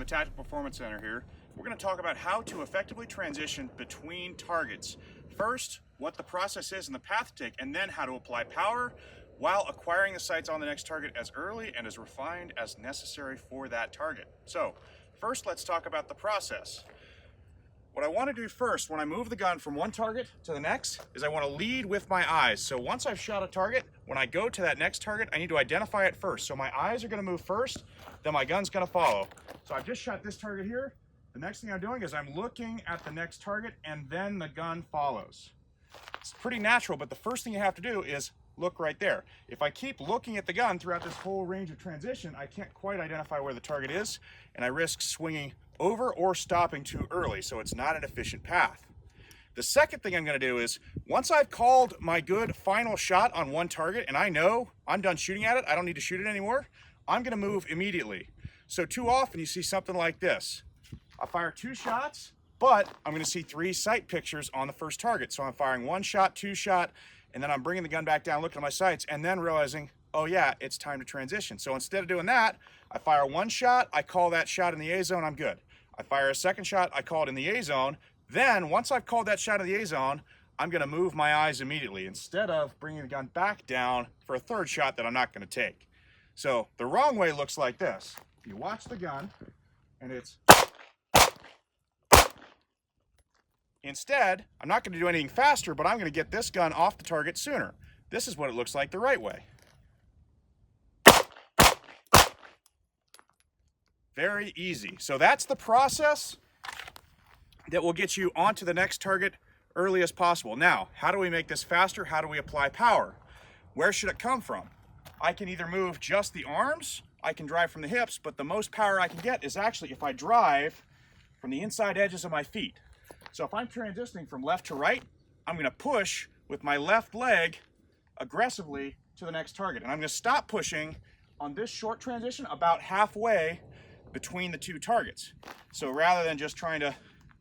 the Tactical Performance Center here. We're going to talk about how to effectively transition between targets. First, what the process is and the path to take, and then how to apply power while acquiring the sights on the next target as early and as refined as necessary for that target. So, first let's talk about the process. What I want to do first when I move the gun from one target to the next is I want to lead with my eyes. So once I've shot a target, when I go to that next target, I need to identify it first. So my eyes are going to move first, then my gun's going to follow. So I've just shot this target here. The next thing I'm doing is I'm looking at the next target and then the gun follows. It's pretty natural, but the first thing you have to do is look right there. If I keep looking at the gun throughout this whole range of transition, I can't quite identify where the target is, and I risk swinging over or stopping too early, so it's not an efficient path. The second thing I'm going to do is, once I've called my good final shot on one target and I know I'm done shooting at it, I don't need to shoot it anymore, I'm going to move immediately. So too often you see something like this. I fire 2 shots, but I'm going to see 3 sight pictures on the first target. So I'm firing 1 shot, 2 shot, and then I'm bringing the gun back down, looking at my sights, and then realizing, oh yeah, it's time to transition. So instead of doing that, I fire 1 shot, I call that shot in the A zone, I'm good. I fire a second shot, I call it in the A zone. Then once I've called that shot in the A zone, I'm going to move my eyes immediately instead of bringing the gun back down for a third shot that I'm not going to take. So the wrong way looks like this. You watch the gun and it's... Instead, I'm not going to do anything faster, but I'm going to get this gun off the target sooner. This is what it looks like the right way. Very easy. So that's the process that will get you onto the next target early as possible. Now, how do we make this faster? How do we apply power? Where should it come from? I can either move just the arms, I can drive from the hips, but the most power I can get is actually if I drive from the inside edges of my feet. So if I'm transitioning from left to right, I'm going to push with my left leg aggressively to the next target. And I'm going to stop pushing on this short transition about halfway between the 2 targets. So rather than just trying to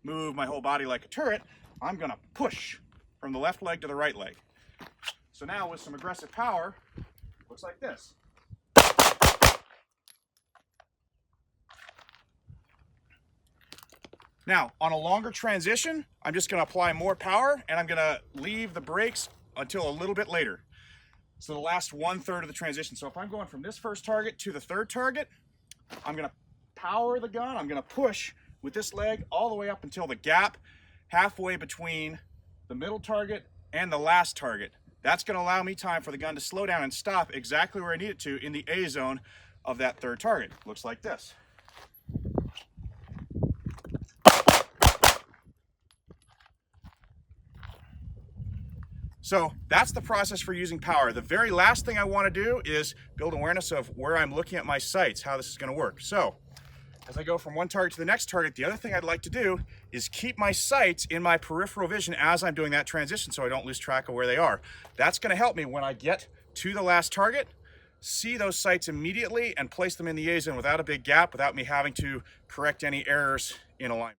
move my whole body like a turret, I'm going to push from the left leg to the right leg. So now with some aggressive power, it looks like this. Now, on a longer transition, I'm just going to apply more power and I'm going to leave the brakes until a little bit later. So the last 1/3 of the transition. So if I'm going from this first target to the third target, I'm going to power the gun. I'm going to push with this leg all the way up until the gap halfway between the middle target and the last target. That's going to allow me time for the gun to slow down and stop exactly where I need it to in the A zone of that third target. Looks like this. So that's the process for using power. The very last thing I want to do is build awareness of where I'm looking at my sights, how this is going to work. So as I go from one target to the next target, the other thing I'd like to do is keep my sights in my peripheral vision as I'm doing that transition so I don't lose track of where they are. That's going to help me when I get to the last target, see those sights immediately and place them in the A zone without a big gap, without me having to correct any errors in alignment.